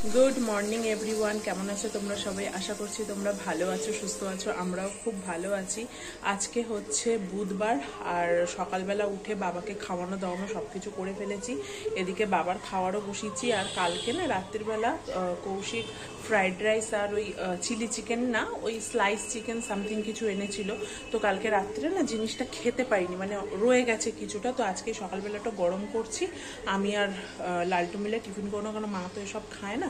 Good morning everyone, কেমন আছো তোমরা সবাই? আশা করছি তোমরা ভালো আছো, সুস্থ আছো। আমরাও খুব ভালো আছি। আজকে হচ্ছে বুধবার, আর সকালবেলা উঠে বাবাকে খাওয়ানো দাওয়ানো সব কিছু করে ফেলেছি। এদিকে বাবার খাওয়ারও বসিয়েছি। আর কালকে না রাত্রিবেলা কৌশিক ফ্রাইড রাইস আর ওই চিলি চিকেন না, ওই স্লাইস চিকেন সামথিং কিছু এনেছিল। তো কালকে রাত্রে না জিনিসটা খেতে পারিনি, মানে রয়ে গেছে কিছুটা। তো আজকে সকালবেলাটা গরম করছি আমি আর লালটু মিলে টিফিন করবো, কারণ মা তো এসব খায় না।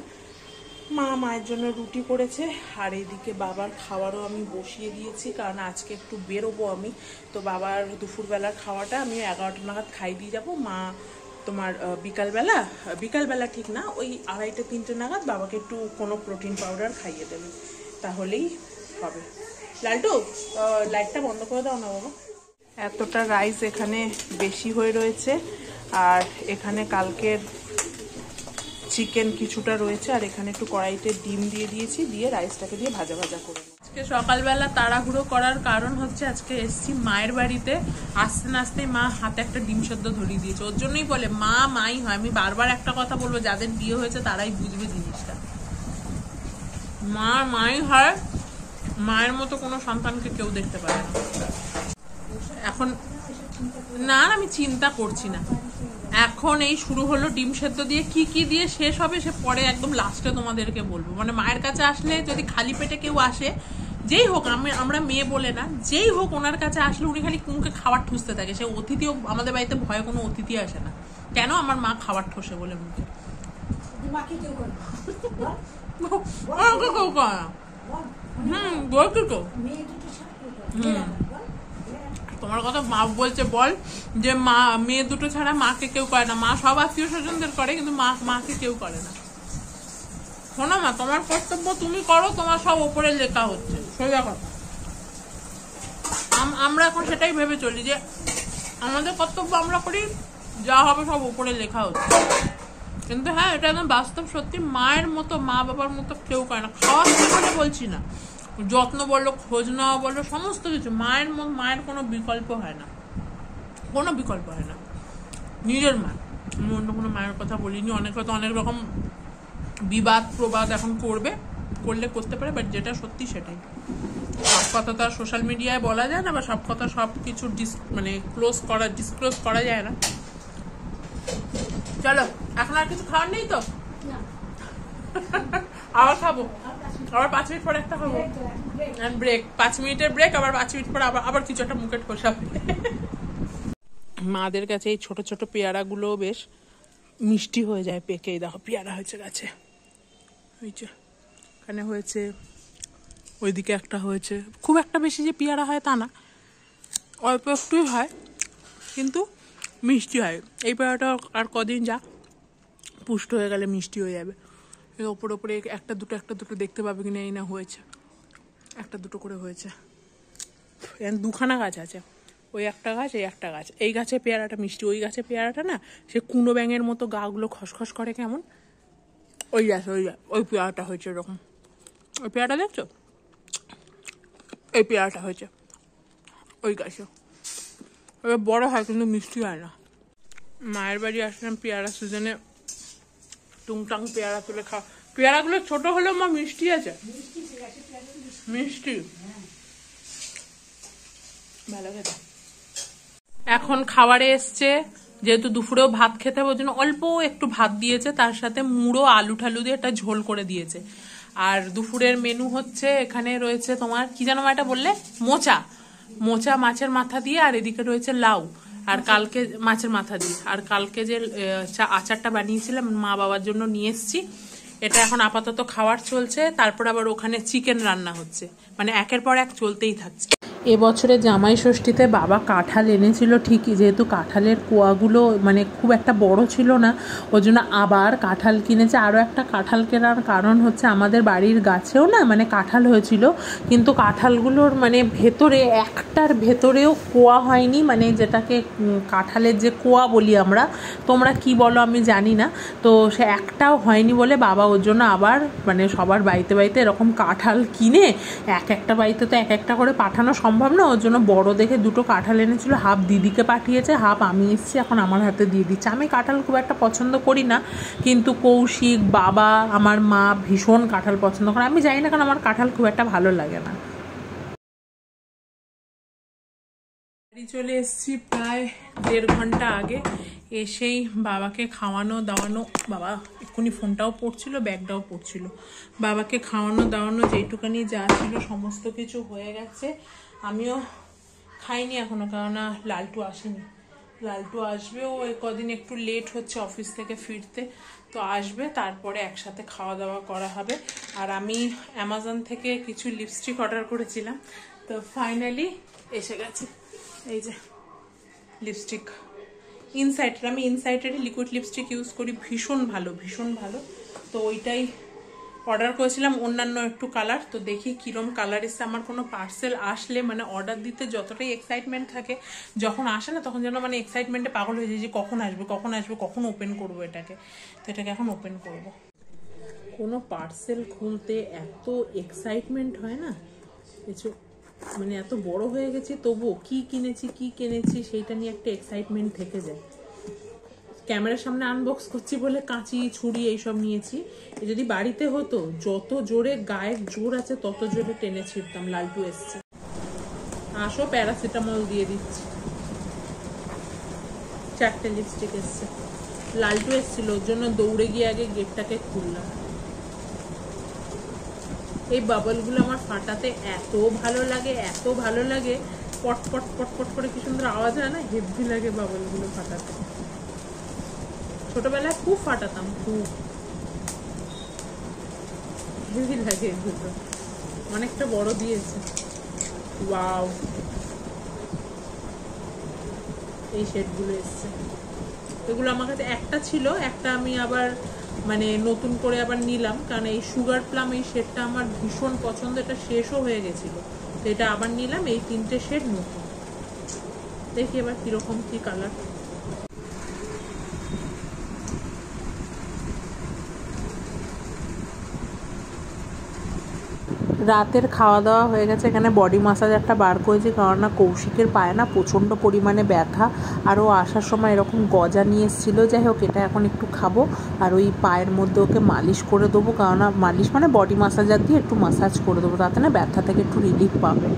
মায়ের জন্য রুটি করেছে, আর এইদিকে বাবার খাওয়ারও আমি বসিয়ে দিয়েছি, কারণ আজকে একটু বেরোবো আমি। তো বাবার দুপুরবেলার খাওয়াটা আমি 11টা নাগাদ খাই দিয়ে যাবো। মা তোমার বিকালবেলা ঠিক না, ওই 2:30-3টে নাগাদ বাবাকে একটু কোনো প্রোটিন পাউডার খাইয়ে দেবে, তাহলেই হবে। লালটু, লাইটটা বন্ধ করে দাও না বাবা। এতটা রাইস এখানে বেশি হয়ে রয়েছে, আর এখানে কালকের চিকেন কিছুটা রয়েছে, আর এখানে একটু কড়াইতে ডিম দিয়ে দিয়েছি, দিয়ে রাইসটাকে দিয়ে ভাজা ভাজা করে। আজকে সকালবেলা তাড়াহুড়ো করার কারণ হচ্ছে আজকে এসছি মায়ের বাড়িতে। আসতে না আসতেই মা হাতে একটা ডিম সেদ্ধ ধরিয়ে দিয়েছে। ওর জন্যই বলে মাই হয়। আমি বারবার একটা কথা বলবো, যাদের বিয়ে হয়েছে তারাই বুঝবে জিনিসটা। মাই হয়, মায়ের মতো কোনো সন্তানকে কেউ দেখতে পারে না। এখন না, আমি চিন্তা করছি না। এখন এই শুরু হলো, ডিম সেদ্ধ দিয়ে কি কি দিয়ে শেষ হবে সে পরে একদম লাস্টে তোমাদেরকে বলবো। মানে মায়ের কাছে আসলে যদি খালি পেটে কেউ আসে, যেই হোক, আমরা মেয়ে বলে না, যেই হোক, ওনার কাছে আসলে উনি খালি মুখে খাবার ঠুসতে থাকে। সে অতিথিও, আমাদের বাড়িতে ভয়ে কোনো অতিথি আসে না। কেন? আমার মা খাবার ঠোসে বলে মুখে। বলছি তো। তোমার কথা মা বলছে, বল যে মা মেয়ে দুটো ছাড়া মাকে কেউ করে না। মা সব আত্মীয় স্বজনদের করে, কিন্তু মাকে কেউ করে না। শোনো মা, তোমার কর্তব্য তুমি করো, তোমার সব ওপরে লেখা হচ্ছে, সোজা কথা। আমরা এখন সেটাই ভেবে চলি যে আমাদের কর্তব্য আমরা করি, যা হবে সব ওপরে লেখা হচ্ছে। কিন্তু হ্যাঁ, এটা একদম বাস্তব সত্যি। মায়ের মতো, মা বাবার মতো কেউ করে না। খাওয়ার কথা বলছি না, যত্ন বললো, খোঁজ নেওয়া বললো, সমস্ত কিছু মায়ের কোনো বিকল্প হয় না, কোনো বিকল্প হয় না। নিজের মা, আমি অন্য কোনো মায়ের কথা বলিনি। অনেকে তো অনেক রকম বিবাদ প্রবাদ এখন করতে পারে, বাট যেটা সত্যি সেটাই। সব কথা তো আর সোশ্যাল মিডিয়ায় বলা যায় না, বা সব কথা সব কিছু ডিসক্লোজ করা যায় না। চলো, এখন আর কিছু খাওয়ার নেই তো? আবার খাবো, আবার 5 মিনিট পরে একটা খাবো। ব্রেক, 5 মিনিটের ব্রেক, আবার 5 মিনিট পরে আবার কিছু একটা মুখে ঠোসাবে। মাদের কাছে এই ছোট ছোট পেয়ারাগুলো বেশ মিষ্টি হয়ে যায় পেকে। দেখো পেয়ারা হয়েছে গাছে, এখানে হয়েছে, ওইদিকে একটা হয়েছে। খুব একটা বেশি যে পেয়ারা হয় তা না, অল্প একটুই হয়, কিন্তু মিষ্টি হয়। এই পেয়ারাটা আর কদিন যা, পুষ্ট হয়ে গেলে মিষ্টি হয়ে যাবে। ওপরে একটা দুটো দেখতে পাবে কিনা এই না, হয়েছে একটা দুটো করে হয়েছে। দুখানা গাছ আছে, ওই একটা গাছ, এই একটা গাছ। এই গাছে পেয়ারাটা মিষ্টি, ওই গাছে পেয়ারাটা না সে কুঁড়ো ব্যাঙের মতো গাগুলো খসখস করে কেমন। ওই পেয়ারাটা হয়েছে এরকম। ওই পেয়ারাটা দেখছো, এই পেয়ারাটা হয়েছে ওই গাছে। ওই বড় হয় কিন্তু মিষ্টি হয় না। মায়ের বাড়ি আসলাম পেয়ারা সিজনে, টুংটাং পেয়ারা তুলে খাওয়া। পেয়ারাগুলো ছোট হলেও মা মিষ্টি আছে, মিষ্টি ভালো খেতে। এখন খাবারে এসছে, যেহেতু দুপুরেও ভাত খেতে হবে, ওই জন্য অল্প একটু ভাত দিয়েছে, তার সাথে মুড়ো আলু ঠালু দিয়ে একটা ঝোল করে দিয়েছে। আর দুপুরের মেনু হচ্ছে, এখানে রয়েছে তোমার কি যেন এটা বললে, মোচা মাছের মাথা দিয়ে, আর এদিকে রয়েছে লাউ, আর কালকে মাছের মাথা দিয়ে, আর কালকে যে আচারটা বানিয়েছিলাম মা বাবার জন্য নিয়ে এসছি। এটা এখন আপাতত খাওয়ার চলছে, তারপর আবার ওখানে চিকেন রান্না হচ্ছে, মানে একের পর এক চলতেই থাকছে। এবছরে জামাই ষষ্ঠীতে বাবা কাঁঠাল এনেছিল ঠিকই, যেহেতু কাঁঠালের কোয়াগুলো মানে খুব একটা বড় ছিল না, ওই জন্য আবার কাঁঠাল কিনেছে। আরও একটা কাঁঠাল কেনার কারণ হচ্ছে আমাদের বাড়ির গাছেও না মানে কাঁঠাল হয়েছিল, কিন্তু কাঁঠালগুলোর মানে একটার ভেতরেও কোয়া হয়নি, মানে যেটাকে কাঁঠালের যে কোয়া বলি আমরা, তোমরা কি বলো আমি জানি না। তো সে একটাও হয়নি বলে বাবা ওর জন্য আবার মানে সবার বাড়িতে এরকম কাঁঠাল কিনে একটা বাড়িতে তো একটা করে পাঠানো সম্ভব না, ওর জন্য বড় দেখে দুটো কাঁঠাল এনেছিল, হাফ দিদিকে পাঠিয়েছে, হাফ আমি এসেছি, এখন আমার হাতে দিয়ে দিচ্ছে। আমি কাঁঠাল খুব একটা পছন্দ করি না, কিন্তু কৌশিক, বাবা, আমার মা ভীষণ কাঁঠাল পছন্দ করে। আমি জানি না, কারণ আমার কাঁঠাল খুব একটা ভালো লাগে না। বাড়ি চলে এসেছি প্রায় 1.5 ঘন্টা আগে। এসেই বাবাকে খাওয়ানো দাওয়ানো, বাবা এক্ষুনি ফোনটাও পড়ছিল, ব্যাগটাও পড়ছিল, বাবাকে খাওয়ানো দাওয়ানো যেইটুকানি যা ছিল সমস্ত কিছু হয়ে গেছে। আমিও খাইনি এখনো, কেননা লালটু আসেনি। লালটু আসবে, ও কদিন একটু লেট হচ্ছে অফিস থেকে ফিরতে, তো আসবে, তারপরে একসাথে খাওয়া দাওয়া করা হবে। আর আমি অ্যামাজন থেকে কিছু লিপস্টিক অর্ডার করেছিলাম, তো ফাইনালি এসে গেছে। এই যে লিপস্টিক ইনসাইটের, আমি ইনসাইটেরই লিকুইড লিপস্টিক ইউজ করি, ভীষণ ভালো, ভীষণ ভালো। তো ওইটাই অর্ডার করেছিলাম, অন্যান্য একটু কালার, তো দেখি কিরম কালার এসছে। আমার কোনো পার্সেল আসলে মানে অর্ডার দিতে যতটাই এক্সাইটমেন্ট থাকে, যখন আসে না তখন যেন মানে এক্সাইটমেন্টে পাগল হয়ে যায় যে কখন আসবে, কখন আসবে, কখন ওপেন করবো এটাকে। তো এটাকে এখন ওপেন করব। কোনো পার্সেল খুলতে এত এক্সাইটমেন্ট হয় না, কিছু মানে এত বড় হয়ে গেছি তবুও কি কিনেছি সেইটা নিয়ে একটা এক্সাইটমেন্ট থেকে যায়। ক্যামেরার সামনে আনবক্স করছি বলে কাঁচি ছুরি এইসব নিয়েছি, যদি বাড়িতে হতো যত জোরে গায়ের জোর আছে তত জোরে টেনে ছিঁড়তাম। লালটু এসছে, আসো প্যারাসিটামল দিয়ে দিচ্ছি। 4টে লিপস্টিক এসছে। লালটু এসছিল, ওর জন্য দৌড়ে গিয়ে আগে গেটটাকে খুললাম। এই বাবলগুলো আমার ফাটাতে এত ভালো লাগে, এত ভালো লাগে, পট পট পট পট করে কি সুন্দর আওয়াজ হয় না, হেভি লাগে বাবলগুলো ফাটাতে। ছোটবেলায় খুব ফাটাতাম, খুব হেভি লাগে এগুলো। অনেকটা বড় দিয়েছে। ওয়াও, এই শেডগুলো এসছে। এগুলো আমার কাছে একটা ছিল, একটা আমি আবার মানে নতুন করে আবার নিলাম, কারণ এই সুগার প্লাম এই শেডটা আমার ভীষণ পছন্দ, এটা শেষও হয়ে গেছিল, তো এটা আবার নিলাম। এই 3টে শেড নতুন, দেখি এবার কিরকম কি কালার। রাতের খাওয়া দাওয়া হয়ে গেছে, এখানে বডি মাসাজ একটা বার করেছি, কারণ না কৌশিকের পায়ে না প্রচণ্ড পরিমাণে ব্যথা, আর ও আসার সময় এরকম গজা নিয়ে এসেছিলো। যাই হোক, এটা এখন একটু খাবো, আর ওই পায়ের মধ্যে ওকে মালিশ করে দেবো, কারণ না মালিশ মানে বডি মাসাজার দিয়ে একটু মাসাজ করে দেবো, তাতে না ব্যথা থেকে একটু রিলিফ পাবে।